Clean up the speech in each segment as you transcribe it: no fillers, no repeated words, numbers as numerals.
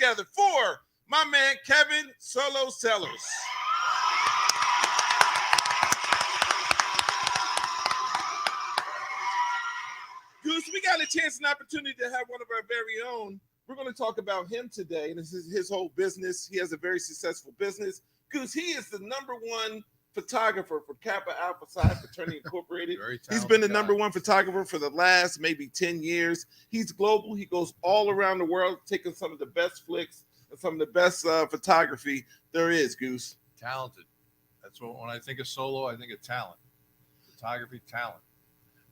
together for my man Kevin Solo Sellers. Goose, we got a chance and opportunity to have one of our very own. We're going to talk about him today, and this is his whole business. He has a very successful business. Goose, he is the #1 photographer for Kappa Alpha Psi Fraternity Incorporated. He's been the #1 photographer for the last maybe 10 years. He's global. He goes all around the world, taking some of the best flicks and some of the best photography there is, Goose. Talented. That's what, when I think of Solo, I think of talent. Photography, talent.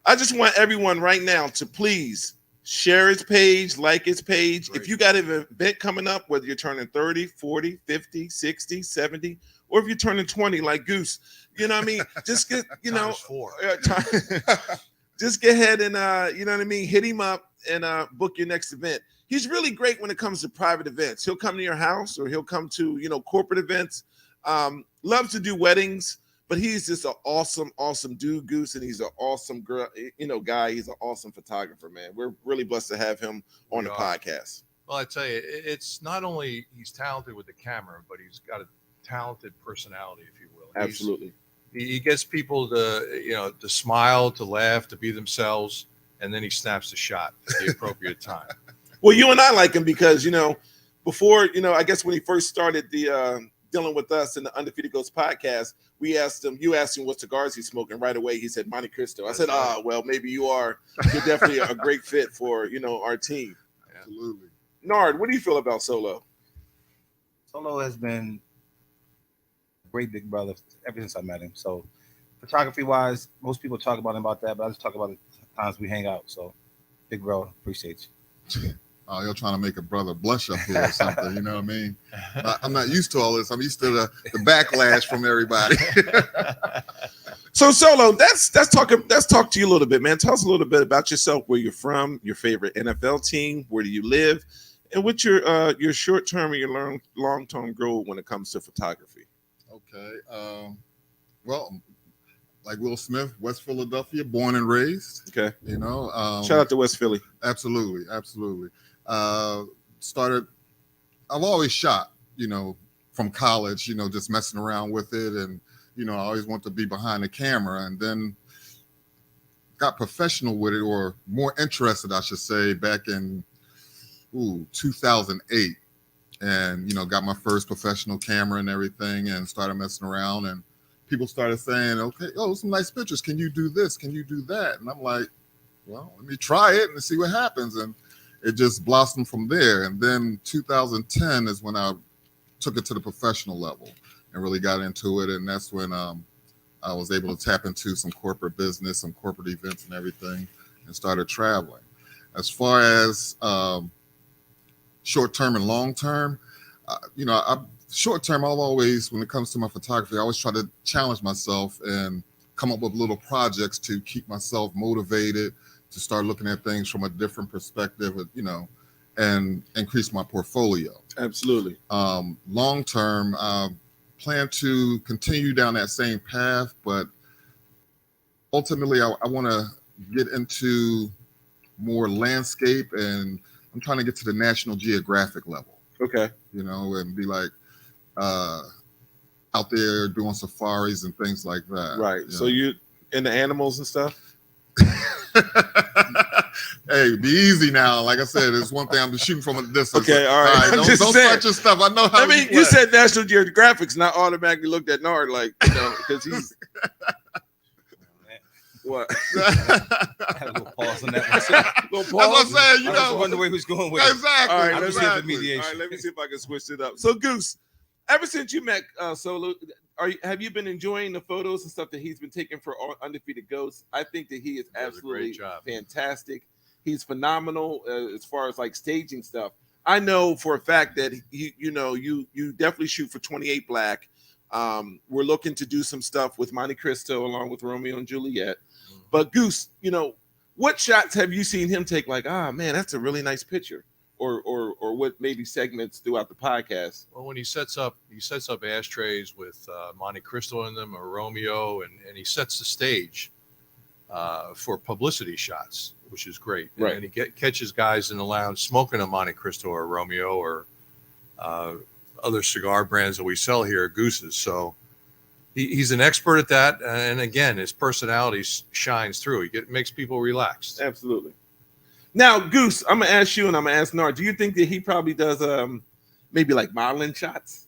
I just want everyone right now to please share his page, like his page. Great. If you got an event coming up, whether you're turning 30, 40, 50, 60, 70, or if you're turning 20 like Goose, you know what I mean? Just get, you know, just get ahead and, you know what I mean? Hit him up and book your next event. He's really great when it comes to private events. He'll come to your house or he'll come to, you know, corporate events. Loves to do weddings. But he's just an awesome dude, Goose, and he's an awesome girl, you know, guy. He's an awesome photographer, man. We're really blessed to have him on the podcast. Well, I tell you, it's not only he's talented with the camera, but he's got a talented personality, if you will. Absolutely. He gets people to, you know, to smile, to laugh, to be themselves, and then he snaps the shot at the appropriate time. Well, you and I like him because, you know, before, you know, I guess when he first started the dealing with us in the Undefeated Ghost podcast, you asked him what cigars he's smoking. Right away, he said Monte Cristo. I said, well, maybe you're definitely a great fit for, you know, our team. Absolutely. Nard, what do you feel about Solo? Solo has been a great big brother ever since I met him. So photography wise, most people talk about him about that, but I just talk about the times we hang out. So big bro, appreciate you. Oh, you're trying to make a brother blush up here or something, you know what I mean? I'm not used to all this. I'm used to the backlash from everybody. So Solo, let's talk to you a little bit, man. Tell us a little bit about yourself, where you're from, your favorite NFL team, where do you live, and what's your short-term and your long-term goal when it comes to photography. Okay. Well, like Will Smith, West Philadelphia, born and raised. Okay. You know. Shout out to West Philly. Absolutely. I've always shot, you know, from college, you know, just messing around with it. And, you know, I always want to be behind the camera, and then got professional with it, or more interested, I should say, back in 2008. And, you know, got my first professional camera and everything, and started messing around, and people started saying, okay, some nice pictures. Can you do this? Can you do that? And I'm like, well, let me try it and see what happens. And it just blossomed from there. And then 2010 is when I took it to the professional level and really got into it. And that's when I was able to tap into some corporate business, some corporate events and everything, and started traveling. As far as short-term and long-term, you know, short-term, I'll always, when it comes to my photography, I always try to challenge myself and come up with little projects to keep myself motivated, to start looking at things from a different perspective, you know, and increase my portfolio. Absolutely. Long-term, plan to continue down that same path, but ultimately I want to get into more landscape, and I'm trying to get to the National Geographic level. Okay. You know, and be like out there doing safaris and things like that. Right. So you into animals and stuff? Hey, be easy now. Like I said, it's one thing I'm just shooting from a distance. Okay, all right. Don't start your stuff. I know how. I mean, you said National Geographic's, not automatically looked at Nard like, you know, because he's what? I had a little pause on that one. That's what I'm saying. You I know, was wondering where he was going with it. exactly. All right, I'm just here for mediation. All right, let me see if I can switch it up. So, Goose, ever since you met Solo, have you been enjoying the photos and stuff that he's been taking for Undefeated Ghosts? I think that he is absolutely fantastic. He's phenomenal as far as like staging stuff. I know for a fact that you definitely shoot for 28 Black. We're looking to do some stuff with Monte Cristo along with Romeo and Juliet. But Goose, you know, what shots have you seen him take? Like, man, that's a really nice picture, or what maybe segments throughout the podcast? Well, when he sets up ashtrays with Monte Cristo in them, or Romeo, and he sets the stage for publicity shots, which is great. Right. And he catches guys in the lounge smoking a Monte Cristo or Romeo, or other cigar brands that we sell here at Goose's. So he's an expert at that. And again, his personality shines through. He makes people relaxed. Absolutely. Now, Goose, I'm gonna ask you, and I'm gonna ask Nard. Do you think that he probably does maybe like modeling shots?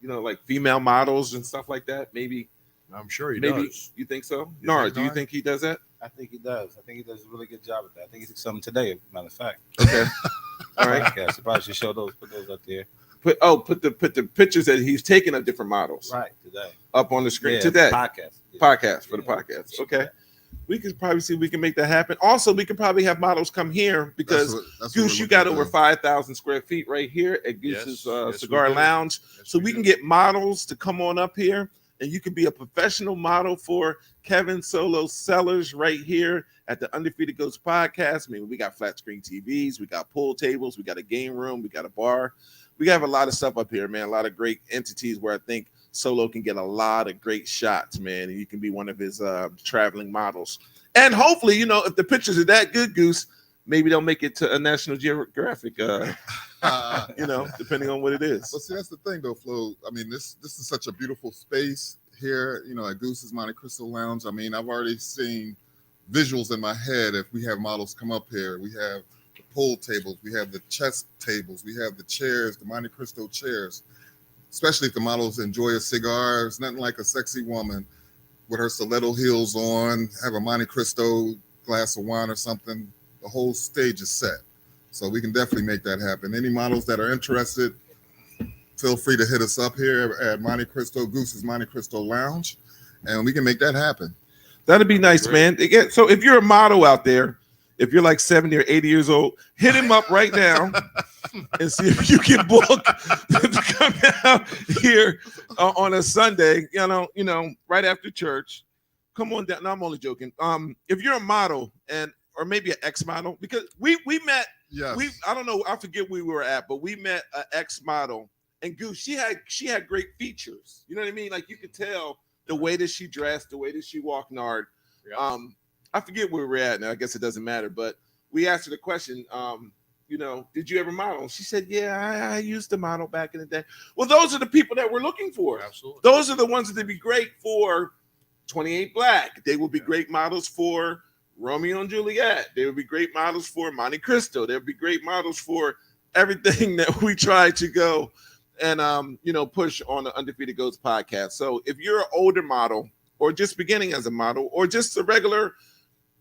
You know, like female models and stuff like that. Maybe. I'm sure he maybe does. You think so? You Nard, think, do you Nard? think he does that? I think he does. I think he does a really good job at that. I think he took something today, matter of fact. Okay. All right. Podcast. You probably should show those, put those up there. Put the pictures that he's taking of different models Right, today. up on the screen Yeah, today. Podcast. Yeah. Podcast for the Yeah. podcast. Okay. We could probably see if we can make that happen. Also, we could probably have models come here because that's what Goose, we're you got looking over to 5,000 square feet right here at Goose's Yes, Cigar we do. Lounge. Yes, So we can do. get models to come on up here, and you can be a professional model for Kevin Solo Sellers right here at the Undefeated Ghost podcast. I mean, we got flat screen TVs, we got pool tables, we got a game room, we got a bar. We have a lot of stuff up here, man. A lot of great entities where I think Solo can get a lot of great shots, man. And you can be one of his traveling models. And hopefully, you know, if the pictures are that good, Goose, maybe they'll make it to a National Geographic, you know, depending on what it is. But see, that's the thing, though, Flo. I mean, this is such a beautiful space here, you know, at Goose's Monte Cristo Lounge. I mean, I've already seen visuals in my head. If we have models come up here, we have the pool tables, we have the chess tables, we have the chairs, the Monte Cristo chairs. Especially if the models enjoy a cigar, it's nothing like a sexy woman with her stiletto heels on, have a Monte Cristo glass of wine or something. The whole stage is set. So we can definitely make that happen. Any models that are interested, feel free to hit us up here at Monte Cristo, Goose's Monte Cristo Lounge, and we can make that happen. That'd be nice, man. Again, so if you're a model out there, if you're like 70 or 80 years old, hit him up right now and see if you can book to come out here on a Sunday, you know, right after church. Come on down. No, I'm only joking. If you're a model or maybe an ex-model, because we met, Yes. I don't know, I forget where we were at, but we met an ex-model, and Goose, she had great features. You know what I mean? Like you could tell the way that she dressed, the way that she walked, Nard. Yeah. I forget where we're at now. I guess it doesn't matter, but we asked her the question, you know, did you ever model? She said, yeah, I used to model back in the day. Well, those are the people that we're looking for. Absolutely. Those are the ones that would be great for 28 Black. They would be great models for Romeo and Juliet. They would be great models for Monte Cristo. They would be great models for everything that we try to go and, you know, push on the Undefeated Ghost podcast. So if you're an older model or just beginning as a model or just a regular,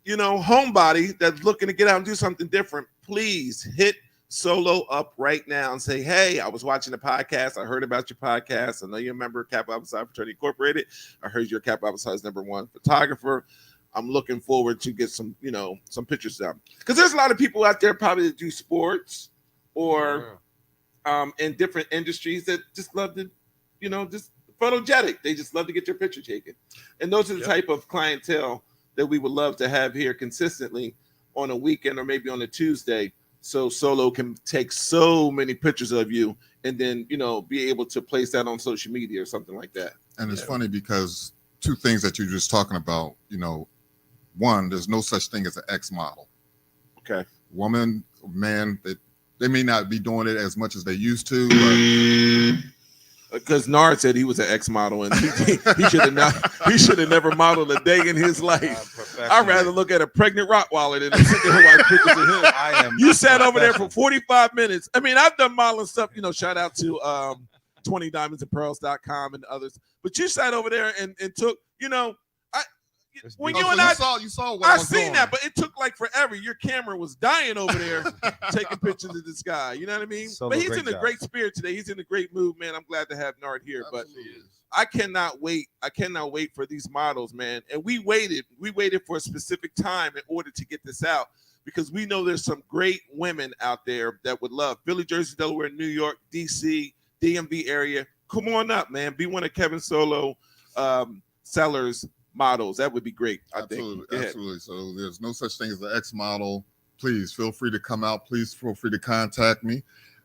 you know, homebody that's looking to get out and do something different, please hit Solo up right now and say, hey, I was watching the podcast. I heard about your podcast. I know you're a member of Kappa Alpha Psi Fraternity Incorporated. I heard you're Kappa Alpha Psi's #1 photographer. I'm looking forward to get some, you know, some pictures down. Because there's a lot of people out there probably that do sports or in different industries that just love to, you know, just photogenic. They just love to get their picture taken. And those are the type of clientele that we would love to have here consistently on a weekend or maybe on a Tuesday, so Solo can take so many pictures of you and then, you know, be able to place that on social media or something like that. And it's funny because two things that you're just talking about, you know, one, there's no such thing as an ex-model. Okay. Woman, man, they may not be doing it as much as they used to, but Because Nard said he was an ex-model and he should have never modeled a day in his life. I'd rather look at a pregnant Rottweiler than sit there and watch pictures of him. You sat over there for 45 minutes. I mean, I've done modeling stuff, you know, shout out to 20diamondsandpearls.com and others. But you sat over there and took, you know, when you and I saw what I was seen doing. that, but it took like forever. Your camera was dying over there taking pictures of this guy. You know what I mean? Solo, but he's great in a job. great spirit today. He's in a great mood, man. I'm glad to have Nard here. But Absolutely. I cannot wait. I cannot wait for these models, man. And we waited for a specific time in order to get this out because we know there's some great women out there that would love Philly, Jersey, Delaware, New York, DC, DMV area. Come on up, man. Be one of Kevin Solo Sellers models. That would be great. I think. Absolutely. So there's no such thing as an ex-model. Please feel free to come out. Please feel free to contact me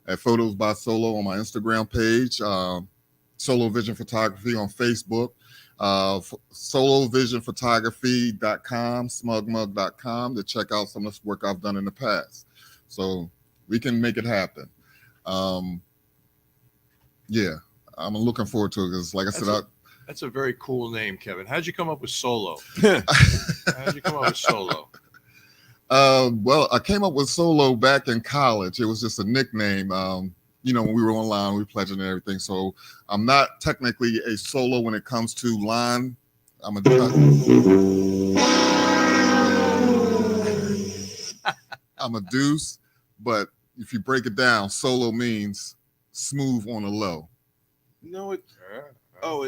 at Photos by Solo on my Instagram page, Solo Vision Photography on Facebook, solovisionphotography.com, smugmug.com to check out some of the work I've done in the past. So we can make it happen. Yeah, I'm looking forward to it because, like I said, That's a very cool name, Kevin. How'd you come up with Solo? How'd you come up with Solo? Well, I came up with Solo back in college. It was just a nickname. When we were online, we pledging and everything. So I'm not technically a solo when it comes to line. I'm a deuce, but if you break it down, solo means smooth on the low. No, it. I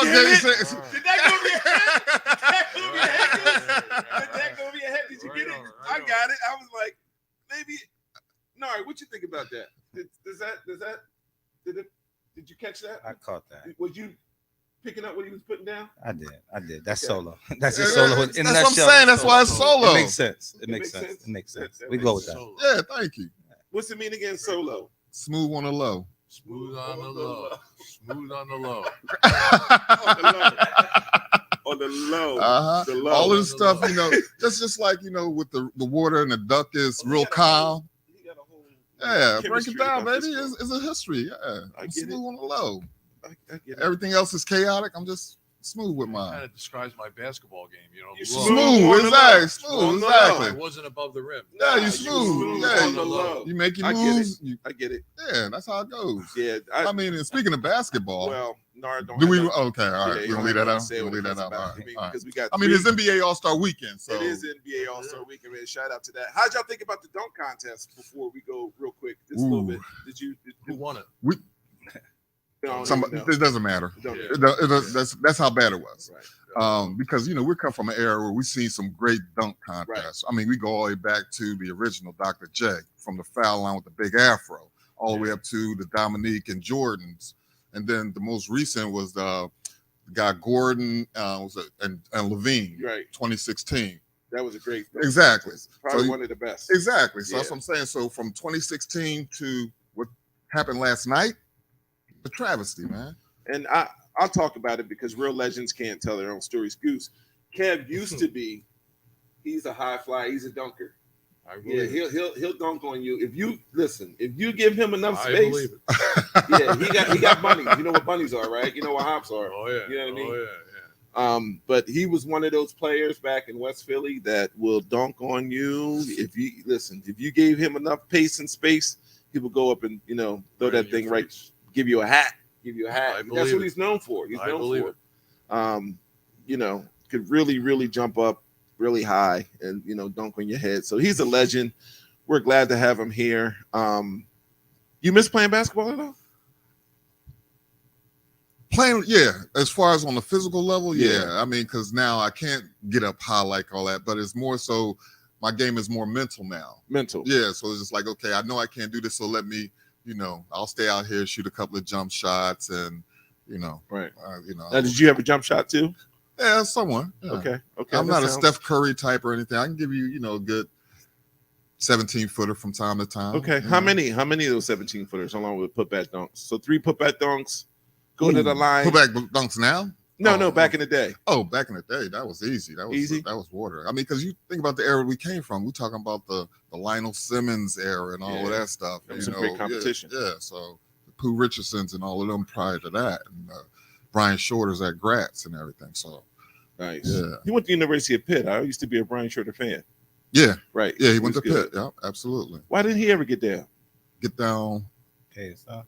get it. it. Did that go over your head? Did that go over your head? Did you get it? I got it. I was like, maybe. No, what you think about that? Did you catch that? I caught that. Was you picking up what he was putting down? I did. That's Solo. That's just Solo. That's what I'm saying. That's why it's Solo. It makes sense. It makes sense. We go with that. Yeah, thank you. What's it mean again, Solo? Smooth on the low. Smooth on the low. Smooth on the low. On the low. The low. All of the stuff, just like with the water and the duck is real calm. Yeah, break it down, baby. It's a history. Yeah, I'm smooth on the low. I get it. Everything else is chaotic. I'm just smooth with mine. Kind of describes my basketball game. Smooth, exactly. I wasn't above the rim. Yeah, you smooth. Yeah, you make your moves. I get it. Yeah, that's how it goes. Yeah, I mean, and speaking of basketball, well, Nard don't. Do we? Okay, all right. Yeah, We'll leave that out. We'll leave that out. All right. Because we got. I mean, it's NBA All-Star Weekend, so it is NBA All-Star Weekend. Man, shout out to that. How'd y'all think about the dunk contest before we go real quick? Just a little bit. Who won it? It doesn't matter. That's how bad it was. Right. Because we come from an era where we've seen some great dunk contests. Right. I mean, we go all the way back to the original Dr. J from the foul line with the big afro, all the way up to the Dominique and Jordans, and then the most recent was the guy Gordon and Levine, right? 2016. That was a great. Exactly. Probably one of the best. Exactly. So that's what I'm saying. So from 2016 to what happened last night, a travesty, man. And I'll talk about it because real legends can't tell their own stories. Goose, Kev used to be. He's a high flyer. He's a dunker. Yeah, he'll dunk on you if you listen. If you give him enough space, I believe it. Yeah, he got bunnies. You know what bunnies are, right? You know what hops are. Oh yeah. You know what I mean? Yeah. But he was one of those players back in West Philly that will dunk on you if you listen. If you gave him enough pace and space, he will go up and throw that thing right. Give you a hat. That's what he's known for. He's known for. Could really jump up really high and dunk on your head. So he's a legend. We're glad to have him here. You miss playing basketball at all? Playing, yeah. As far as on the physical level, yeah. I mean, because now I can't get up high like all that, but it's more so my game is more mental now. Mental. Yeah. So it's just like, okay, I know I can't do this, so let me, I'll stay out here, shoot a couple of jump shots, and right. Now, did you have a jump shot too? Yeah, someone. Yeah. Okay. I'm not a Steph Curry type or anything. I can give you, a good 17-footer from time to time. Okay. How many of those 17-footers along with putback dunks? So 3 putback dunks, go to the line. Putback dunks now? No, back in the day. Oh, back in the day, that was easy. That was easy. That was water. I mean, because you think about the era we came from. We're talking about the Lionel Simmons era and all of that stuff. That was some great competition. Yeah. So Pooh Richardsons and all of them prior to that, and Brian Shorter's at Gratz and everything. So nice. Yeah. He went to the University of Pitt. I used to be a Brian Shorter fan. Yeah. Right. Yeah, he went to Pitt. Yeah, absolutely. Why didn't he ever get down? Get down. KSI.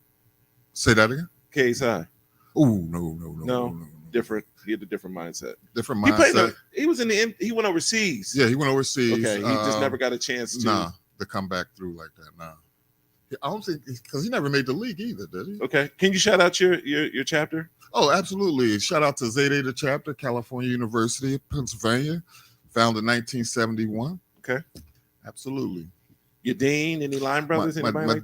Say that again. KSI. Oh no. Different. He had a different mindset. Different mindset. He was he went overseas. Yeah, he went overseas. Okay, he just never got a chance to come back through like that. Nah. I don't think because he never made the league either, did he? Okay. Can you shout out your chapter? Oh, absolutely. Shout out to Zeta Theta chapter, California University of Pennsylvania, founded in 1971. Okay. Absolutely. Your dean, any line brothers? My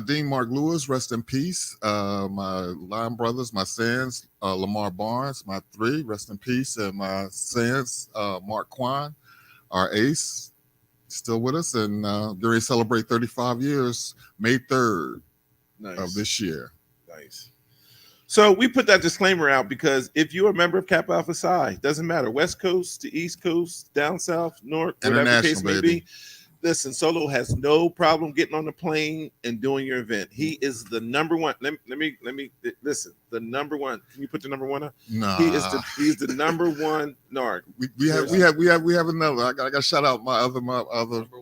dean, Mark Lewis, rest in peace. My line brothers, my sons, Lamar Barnes, my 3, rest in peace, and my sons, Mark Quan, our ace, still with us, and going to celebrate 35 years, May 3rd of this year. Nice. So we put that disclaimer out because if you're a member of Kappa Alpha Psi, doesn't matter, West Coast to East Coast, down south, north, whatever the case may be. Listen, Solo has no problem getting on the plane and doing your event. He is the number one. Let me listen. The number one. Can you put the number one up? Nah. He's the number one Narc. We have another. I got to shout out my other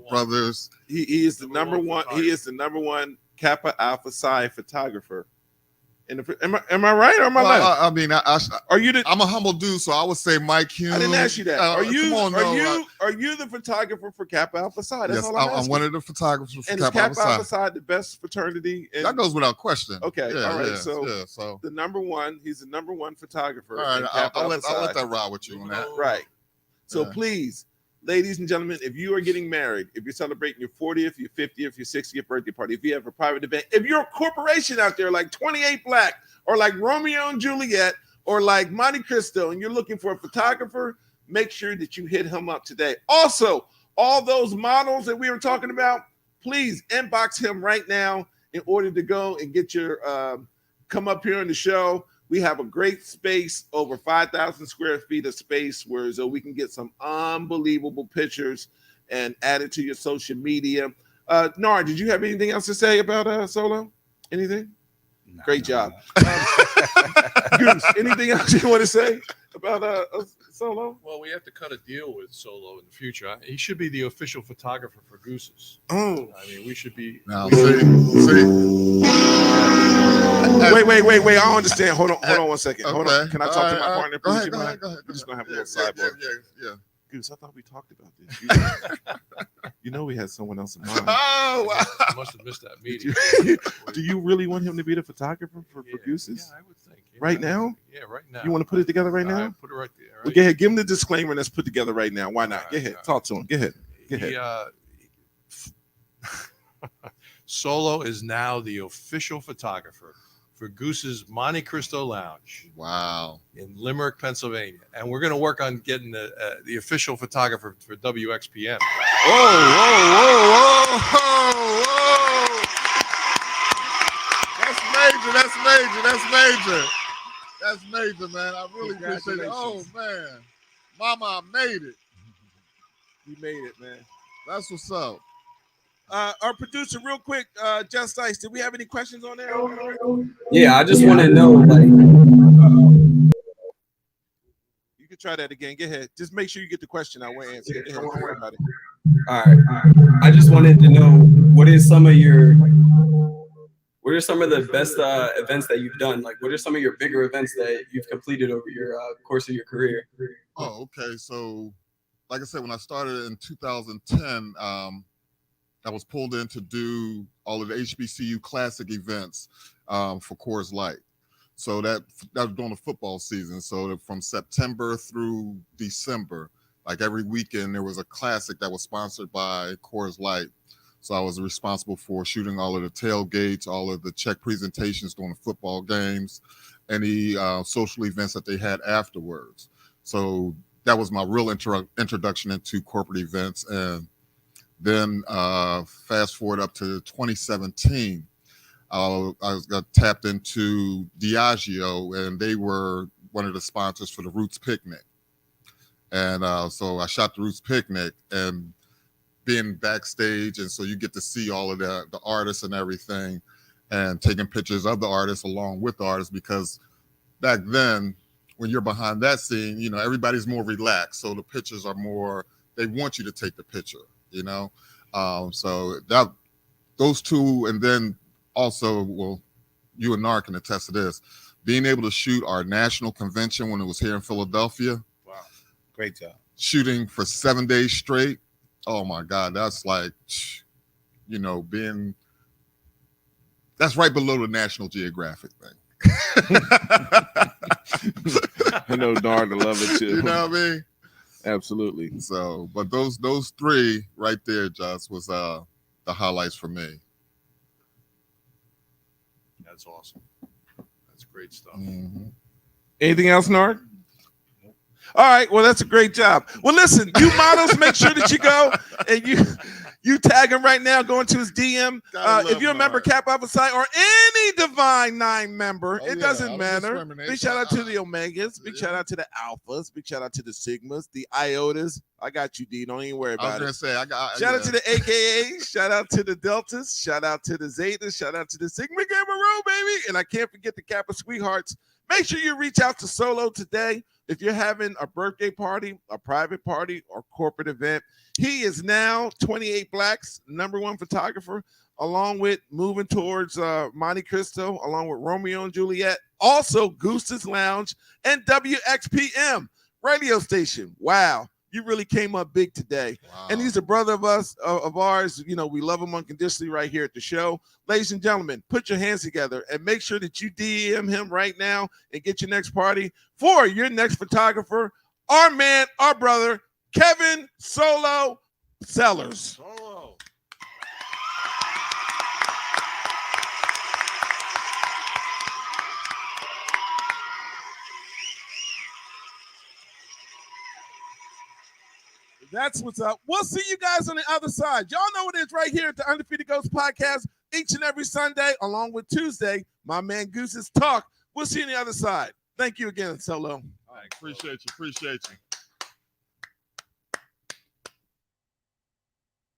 brothers. He is the number one. He is the number one Kappa Alpha Psi photographer. Am I right or am I left? I mean, are you? I'm a humble dude, so I would say Mike Hume. I didn't ask you that. Are you? On, are you the photographer for Kappa Alpha Psi? That's yes, all I'm one of the photographers for Kappa Alpha Psi. The best fraternity. That goes without question. Okay, yeah, all right. Yeah, so the number one. He's the number one photographer. All right, I'll let that ride with you on that. Right. So please, ladies and gentlemen, if you are getting married, if you're celebrating your 40th, your 50th, your 60th birthday party, if you have a private event, if you're a corporation out there like 28 Black or like Romeo and Juliet or like Monte Cristo and you're looking for a photographer, make sure that you hit him up today. Also, all those models that we were talking about, please inbox him right now in order to go and get your come up here on the show. We have a great space, over 5,000 square feet of space where so we can get some unbelievable pictures and add it to your social media. Nard, did you have anything else to say about Solo? Anything? No, great job. Goose, anything else you want to say about Solo? Well, we have to cut a deal with Solo in the future. He should be the official photographer for Gooses. Oh, I mean, we should be. Now, see. Wait. I don't understand. Hold on 1 second. Okay. Hold on. Can I talk to my partner? Go Please? ahead. We're just gonna have a little sidebar. Yeah. Goose, I thought we talked about this. You know we had someone else in mind. Oh, wow. I must have missed that meeting. Do you really want him to be the photographer for Gooses? Yeah, I would think. Yeah, right now? Yeah, right now. You want to put it together right now? Put it right there. Right? Well, go ahead. Give him the disclaimer and let's put it together right now. Why not? Go ahead. Talk to him. Go ahead. Solo is now the official photographer for Goose's Monte Cristo Lounge. Wow. In Limerick, Pennsylvania. And we're going to work on getting the official photographer for WXPM. Whoa. That's major, man. I really appreciate it. Oh, man. Mama, I made it. You made it, man. That's what's up. Our producer, real quick, Just Ice, did we have any questions on there? Yeah, I just want to know, like, you can try that again. Go ahead. Just make sure you get the question out. We'll answer. Go ahead. Don't worry about it. All right. I just wanted to know what are some of the best events that you've done? Like, what are some of your bigger events that you've completed over your course of your career? Oh, okay. So, like I said, when I started in 2010, I was pulled in to do all of the HBCU classic events for Coors Light. So that was during the football season. So from September through December, like every weekend, there was a classic that was sponsored by Coors Light. So I was responsible for shooting all of the tailgates, all of the check presentations during the football games, any social events that they had afterwards. So that was my real introduction into corporate events. And then fast forward up to 2017, I got tapped into Diageo, and they were one of the sponsors for the Roots Picnic. And so I shot the Roots Picnic and being backstage. And so you get to see all of the artists and everything and taking pictures of the artists along with the artists, because back then, when you're behind that scene, you know, everybody's more relaxed. So the pictures are more, they want you to take the picture, you know? So that those two, and then also, well, you and Nar can attest to this, being able to shoot our national convention when it was here in Philadelphia. Wow, great job. Shooting for 7 days straight. Oh my God, that's like, you know, that's right below the National Geographic thing. I know Nar to love it too. You know what I mean? Absolutely. So, but those three right there, Josh, was the highlights for me. That's awesome. That's great stuff. Mm-hmm. Anything else, Nard? All right. Well, that's a great job. Well, listen, you models, make sure that you go and You tag him right now, going to his DM. Gotta love If you're a member, Nard. Cap Alpha Psi, or any Divine 9 member, Oh, it yeah, doesn't I don't matter. discriminate. Big shout out to the Omegas. Big Yeah. shout out to the Alphas. Big shout out to the Sigmas, the Iotas. I got you, D. Don't even worry I was about gonna it. say I got Shout out to the AKAs. Shout out to the Deltas. Shout out to the Zetas. Shout out to the Sigma Gamma Rho, baby. And I can't forget the Kappa Sweethearts. Make sure you reach out to Solo today. If you're having a birthday party, a private party, or corporate event, he is now 28 Blacks, #1 photographer, along with moving towards Monte Cristo, along with Romeo and Juliet, also Goose's Lounge, and WXPM radio station. Wow, you really came up big today. Wow. And he's a brother of ours. You know, we love him unconditionally right here at the show. Ladies and gentlemen, put your hands together and make sure that you DM him right now and get your next party for your next photographer, our man, our brother, Kevin Solo Sellers. Solo. That's what's up. We'll see you guys on the other side. Y'all know what it is right here at the Undefeated Ghost Podcast each and every Sunday, along with Tuesday, my man Goose's Talk. We'll see you on the other side. Thank you again, Solo. All right, appreciate you.